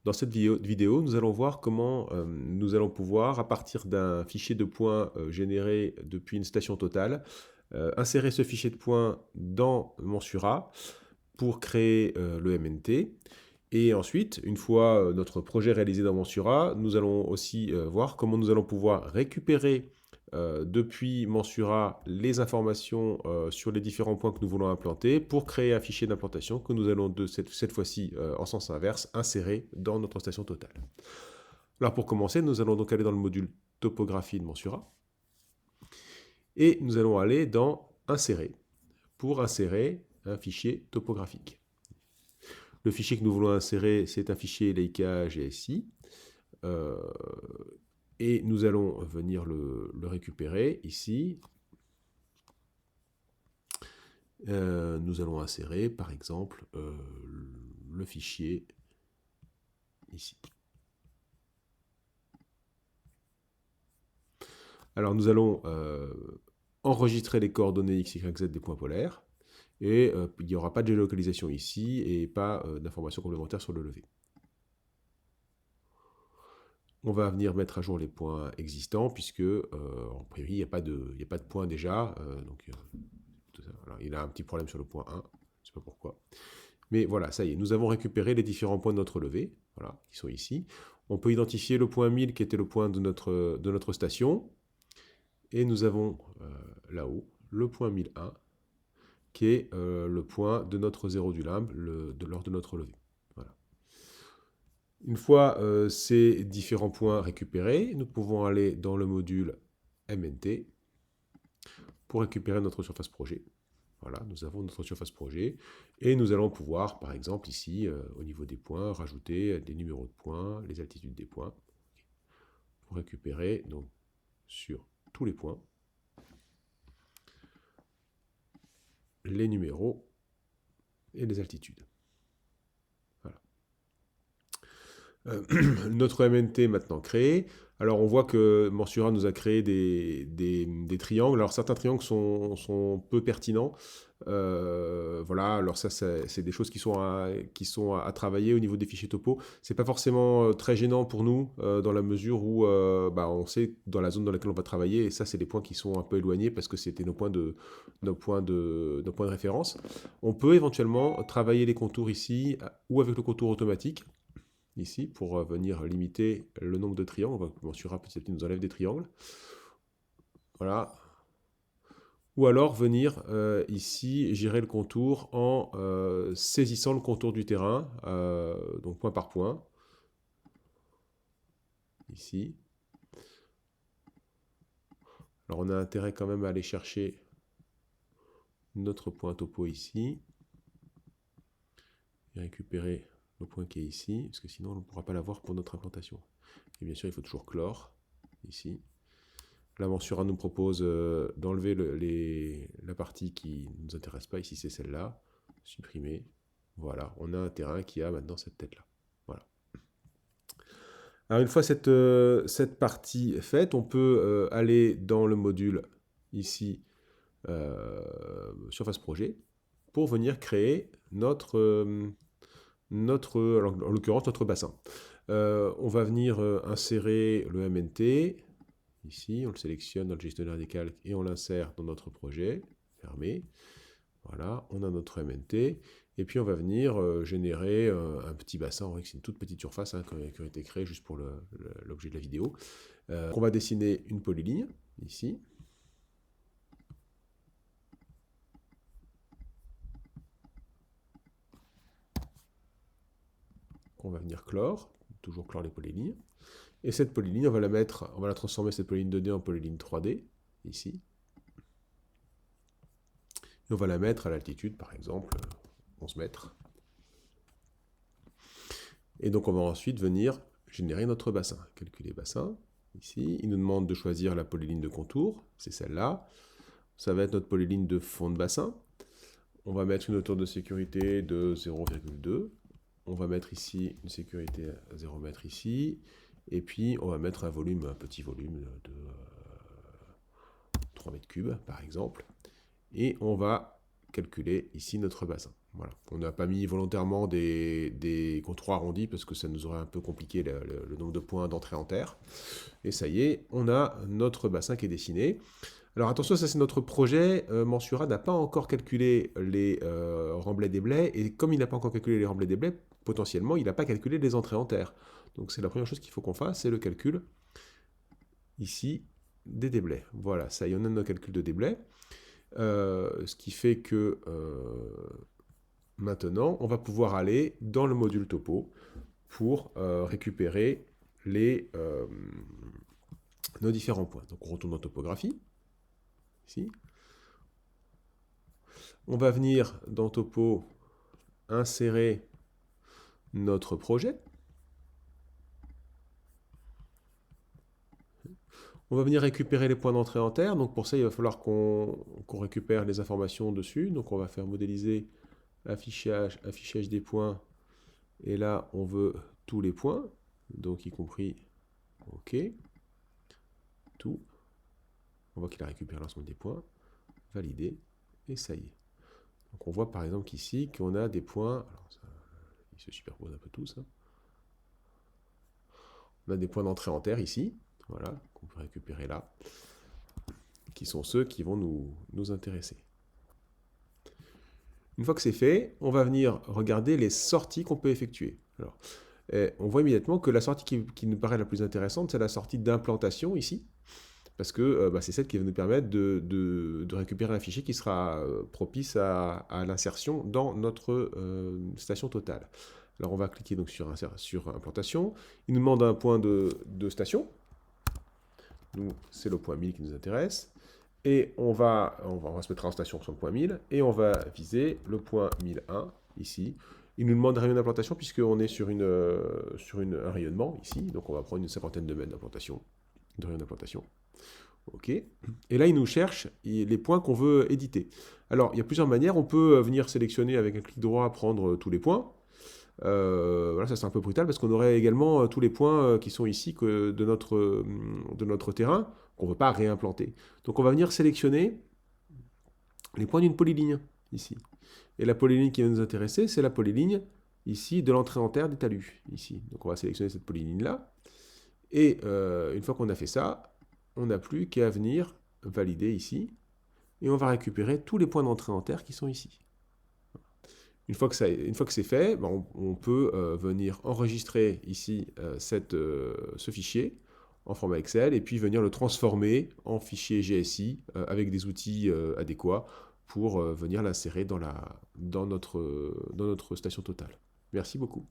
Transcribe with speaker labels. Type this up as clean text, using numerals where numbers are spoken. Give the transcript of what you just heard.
Speaker 1: Dans cette vidéo, nous allons voir comment nous allons pouvoir, à partir d'un fichier de points généré depuis une station totale, insérer ce fichier de points dans Mensura pour créer le MNT. Et ensuite, une fois notre projet réalisé dans Mensura, nous allons aussi voir comment nous allons pouvoir récupérer depuis Mensura les informations sur les différents points que nous voulons implanter pour créer un fichier d'implantation que nous allons cette fois-ci en sens inverse insérer dans notre station totale. Alors pour commencer, nous allons donc aller dans le module topographie de Mensura et nous allons aller dans insérer pour insérer un fichier topographique. Le fichier que nous voulons insérer, c'est un fichier Leica GSI. Et nous allons venir le récupérer ici. Nous allons insérer, par exemple, le fichier ici. Alors nous allons enregistrer les coordonnées x, y, z des points polaires. Et il n'y aura pas de géolocalisation ici et pas d'informations complémentaires sur le levé. On va venir mettre à jour les points existants, puisque en priori, il n'y a pas de points déjà. Alors, il a un petit problème sur le point 1, je ne sais pas pourquoi. Mais voilà, ça y est, nous avons récupéré les différents points de notre levée, voilà, qui sont ici. On peut identifier le point 1000, qui était le point de notre station. Et nous avons là-haut le point 1001, qui est le point de notre zéro du limbe lors de notre levée. Voilà. Une fois ces différents points récupérés, nous pouvons aller dans le module MNT pour récupérer notre surface projet. Voilà, nous avons notre surface projet et nous allons pouvoir, par exemple, ici, au niveau des points, rajouter des numéros de points, les altitudes des points, pour récupérer donc, sur tous les points les numéros et les altitudes. Notre MNT maintenant créé. Alors on voit que Mensura nous a créé des triangles. Alors certains triangles sont peu pertinents. Voilà, alors ça c'est des choses qui sont à travailler au niveau des fichiers topo. C'est pas forcément très gênant pour nous dans la mesure où on sait dans la zone dans laquelle on va travailler, et ça c'est des points qui sont un peu éloignés parce que c'était nos points de référence. On peut éventuellement travailler les contours ici ou avec le contour automatique. Ici, pour venir limiter le nombre de triangles. Mensura petit à petit nous enlève des triangles. Voilà. Ou alors venir ici gérer le contour en saisissant le contour du terrain, donc point par point. Ici. Alors on a intérêt quand même à aller chercher notre point topo ici. Et récupérer le point qui est ici, parce que sinon on ne pourra pas l'avoir pour notre implantation. Et bien sûr, il faut toujours clore, ici. La Mensura nous propose d'enlever la partie qui ne nous intéresse pas, ici c'est celle-là, supprimer. Voilà, on a un terrain qui a maintenant cette tête-là. Voilà. Alors une fois cette partie faite, on peut aller dans le module, ici, surface projet, pour venir créer en l'occurrence notre bassin. On va venir insérer le MNT, ici, on le sélectionne dans le gestionnaire des calques et on l'insère dans notre projet, fermé. Voilà, on a notre MNT, et puis on va venir générer un petit bassin, on voit que c'est une toute petite surface qui a été créée juste pour l'objet de la vidéo. On va dessiner une polyligne, ici. On va venir clore, toujours clore les polylignes. Et cette polyligne, on va la transformer, cette polyligne 2D, en polyligne 3D, ici. Et on va la mettre à l'altitude, par exemple, 11 mètres. Et donc on va ensuite venir générer notre bassin. Calculer bassin, ici. Il nous demande de choisir la polyligne de contour, c'est celle-là. Ça va être notre polyligne de fond de bassin. On va mettre une hauteur de sécurité de 0,2. On va mettre ici une sécurité à 0 mètre ici. Et puis on va mettre un petit volume de 3 mètres cubes, par exemple. Et on va calculer ici notre bassin. Voilà. On n'a pas mis volontairement des contours arrondis parce que ça nous aurait un peu compliqué le nombre de points d'entrée en terre. Et ça y est, on a notre bassin qui est dessiné. Alors attention, ça c'est notre projet. Mensura n'a pas encore calculé les remblais des blés. Et comme il n'a pas encore calculé les remblais des blés, potentiellement, il n'a pas calculé les entrées en terre. Donc c'est la première chose qu'il faut qu'on fasse, c'est le calcul ici des déblais. Voilà, ça y est, on a nos calculs de déblais. Ce qui fait que maintenant, on va pouvoir aller dans le module topo pour récupérer nos différents points. Donc on retourne en topographie, ici. On va venir dans topo insérer notre projet. On va venir récupérer les points d'entrée en terre. Donc pour ça, il va falloir qu'on récupère les informations dessus. Donc on va faire modéliser affichage des points. Et là, on veut tous les points, donc y compris OK, tout. On voit qu'il a récupéré l'ensemble des points, validé, et ça y est. Donc on voit par exemple qu'ici, qu'on a des points, alors ça, il se superpose un peu tout ça. On a des points d'entrée en terre ici, voilà, qu'on peut récupérer là, qui sont ceux qui vont nous intéresser. Une fois que c'est fait, on va venir regarder les sorties qu'on peut effectuer. Alors, on voit immédiatement que la sortie qui nous paraît la plus intéressante, c'est la sortie d'implantation ici, parce que c'est celle qui va nous permettre de récupérer un fichier qui sera propice à l'insertion dans notre station totale. Alors on va cliquer donc sur implantation. Il nous demande un point de station. C'est le point 1000 qui nous intéresse. Et on va se mettre en station sur le point 1000, et on va viser le point 1001, ici. Il nous demande un rayon d'implantation, puisqu'on est sur un rayonnement, ici. Donc on va prendre une 50aine de mètres d'implantation, de rayon d'implantation. OK. Et là, il nous cherche les points qu'on veut éditer. Alors, il y a plusieurs manières. On peut venir sélectionner avec un clic droit, prendre tous les points. Voilà, ça c'est un peu brutal, parce qu'on aurait également tous les points qui sont ici de notre terrain, qu'on ne veut pas réimplanter. Donc on va venir sélectionner les points d'une polyligne, ici. Et la polyligne qui va nous intéresser, c'est la polyligne, ici, de l'entrée en terre des talus, ici. Donc on va sélectionner cette polyligne-là. Et une fois qu'on a fait ça, on n'a plus qu'à venir valider ici. Et on va récupérer tous les points d'entrée en terre qui sont ici. Une fois que c'est fait, on peut venir enregistrer ici ce fichier en format Excel, et puis venir le transformer en fichier GSI avec des outils adéquats pour venir l'insérer dans notre station totale. Merci beaucoup.